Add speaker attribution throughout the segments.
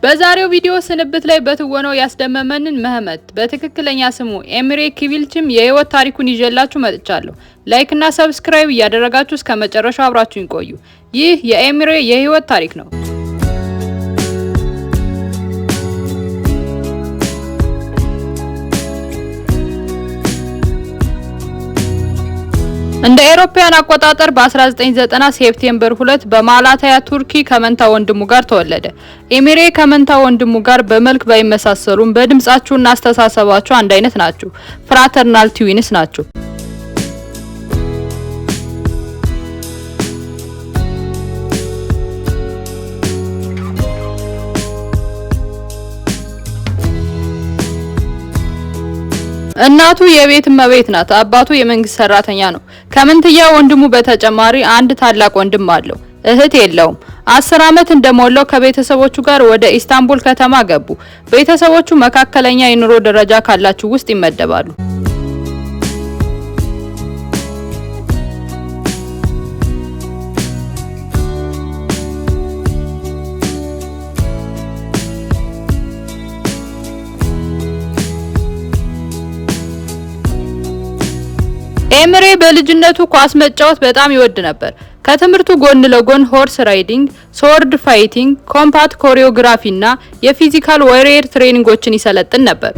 Speaker 1: በዛሬው ቪዲዮ ስንብት ላይ በትወናው ያስደመመንን መህመት በትክክለኛ ስሙ ኤሚሬ ኪቪልችም የህይወት ታሪኩን ይዤላችሁ መጥቻለሁ። ላይክ እና ሰብስክራይብ እያደረጋችሁ እስከ መጨረሻው አብራችሁን ቆዩ። ይህ የኤሚሬ የህይወት ታሪክ ነው። እንደ አውሮፓውያን አቆጣጠር በ1990 ሴፕቴምበር 2 በማላታያ ቱርኪ ከመንታ ወንድሙ ጋር ተወለደ። ኤሚሬ ከመንታ ወንድሙ ጋር በመልክ ባይመሳሰሉም በድምጻቸውና አስተሳሰባቸው አንድ አይነት ናቸው። ፍራተርናል ትዊንስ ናቸው። እናቱ የቤት እመቤት ናት። አባቱ የመንግስት ሰራተኛ ነው። ከምንትያ ወንድሙ በተጨማሪ አንድ ታላቅ ወንድም አለው። እህት የለውም። 10 አመት እንደሞላው ከቤተሰቦቹ ጋር ወደ ኢስታንቡል ከተማ ገቡ። ቤተሰቦቹ መካከለኛ የኑሮ ደረጃ ካላቸው ውስጥ ይመደባሉ። ኤሚሬ በልጅነቱ ኳስ መጫወት በጣም ይወድ ነበር። ከትምህርቱ ጎን ለጎን ሆርስ ራይዲንግ፣ ስዎርድ ፋይቲንግ፣ ኮምባት ኮሪዮግራፊ እና የፊዚካል ዋሪየር ትሬኒንጎችን ይሰለጥን ነበር።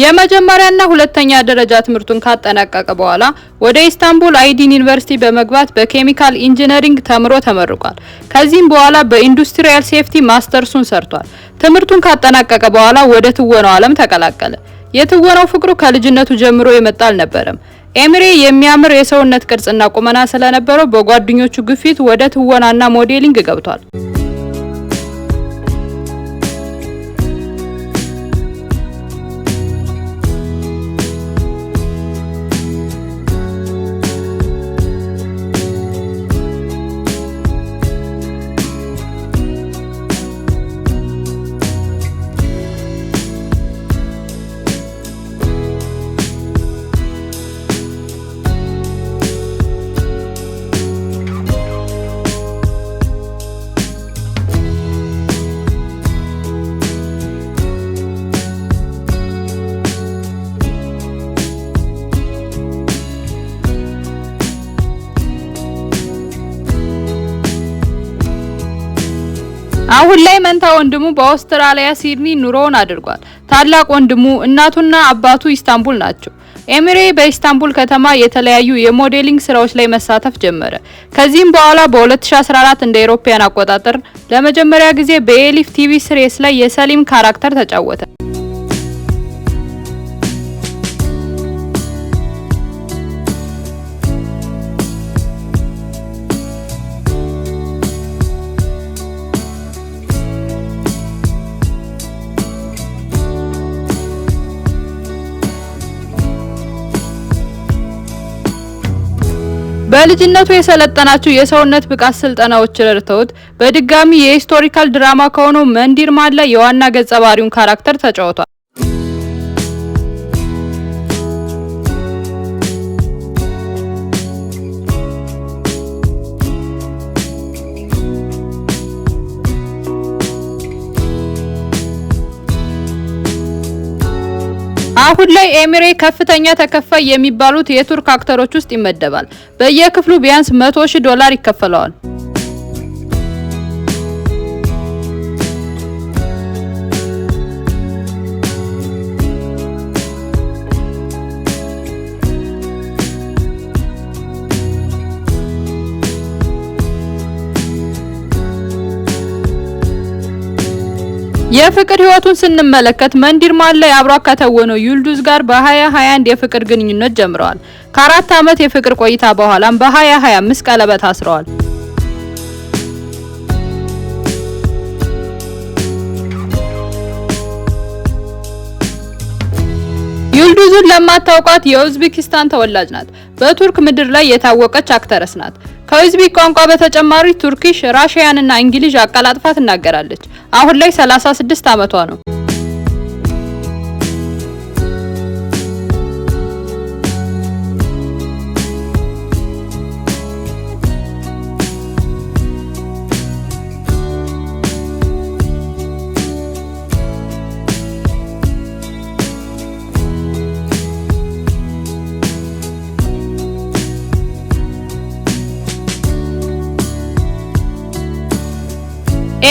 Speaker 1: የመጀመሪያና ሁለተኛ ደረጃ ትምህርቱን ካጠናቀቀ በኋላ ወደ ኢስታንቡል አይዲን ዩኒቨርሲቲ በመግባት በኬሚካል ኢንጂነሪንግ ተምሮ ተመርቋል። ከዚህም በኋላ በኢንዱስትሪያል ሴፍቲ ማስተርሱን ሰርቷል። ትምህርቱን ካጠናቀቀ በኋላ ወደ ትወናው ዓለም ተቀላቀለ። የትወናው ፍቅሩ ከልጅነቱ ጀምሮ የመጣ አልነበረም። ኤሚሬ የሚያምር የሰውነት ቅርጽና ቁመና ስለነበረው በጓደኞቹ ግፊት ወደ ትወናና ሞዴሊንግ ገብቷል። አሁን ላይ መንታ ወንድሙ በአውስትራሊያ ሲድኒ ኑሮውን አድርጓል። ታላቅ ወንድሙ እናቱና አባቱ ኢስታንቡል ናቸው። ኤሚሬ በኢስታንቡል ከተማ የተለያዩ የሞዴሊንግ ስራዎች ላይ መሳተፍ ጀመረ። ከዚህም በኋላ በ2014 እንደ አውሮፓውያን አቆጣጠር ለመጀመሪያ ጊዜ በኤሊፍ ቲቪ ሲሪስ ላይ የሰሊም ካራክተር ተጫወተ። በልጅነቱ የሰለጠናቸው የሰውነት ብቃት ስልጠናዎች ረድተውት በድጋሚ የሂስቶሪካል ድራማ ከሆነው መንዲር ማል ላይ የዋና ገጸ ባህሪውን ካራክተር ተጫውቷል። አሁን ላይ ኤሚሬ ከፍተኛ ተከፋይ የሚባሉት የቱርክ አክተሮች ውስጥ ይመደባል። በየክፍሉ ቢያንስ $100,000 ይከፈለዋል። የፍቅር ህይወቱን ስንመለከት መንዲር ማል ላይ አብሮ ከተወነው ዩልዱዝ ጋር በ2021 የፍቅር ግንኙነት ጀምረዋል። ከ4 አመት የፍቅር ቆይታ በኋላም በ2025 ቀለበት አስረዋል። ዩልዱዝን ለማታውቋት የኡዝቤኪስታን ተወላጅ ናት። በቱርክ ምድር ላይ የታወቀች አክተረስ ናት። ከኡዝቤክ ቋንቋ በተጨማሪ ቱርኪሽ፣ ራሺያን እና እንግሊዝ አቀላጥፋ ትናገራለች። አሁን ላይ 36 ዓመቷ ነው።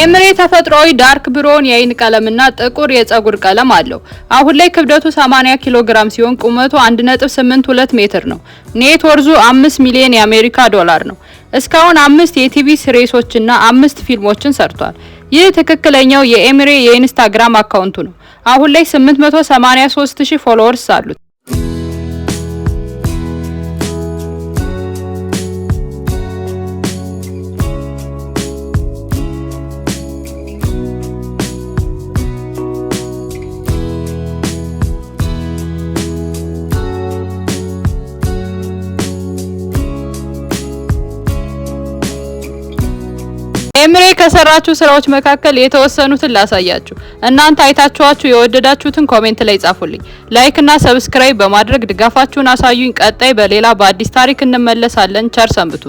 Speaker 1: ኤምሬ ተፈጥሯዊ ዳርክ ብሮን የአይን ቀለምና ጥቁር የፀጉር ቀለም አለው። አሁን ላይ ክብደቱ 80 ኪሎ ግራም ሲሆን ቁመቱ 1.82 ሜትር ነው። ኔት ወርዙ 5 ሚሊዮን የአሜሪካ ዶላር ነው። እስካሁን 5 የቲቪ ሲሪሶችና 5 ፊልሞችን ሰርቷል። ይህ ትክክለኛው የኤምሬ የኢንስታግራም አካውንቱ ነው። አሁን ላይ 883,000 ፎሎወርስ አሉት። ኤምሬ ከሰራችሁ ስራዎች መካከል የተወሰኑትን ላሳያችሁ። እናንተ አይታችኋችሁ የወደዳችሁትን ኮሜንት ላይ ጻፉልኝ። ላይክ እና ሰብስክራይብ በማድረግ ድጋፋችሁን አሳዩኝ። ቀጣይ በሌላ በአዲስ ታሪክ እንመለሳለን። ቸር ሰንብቱ።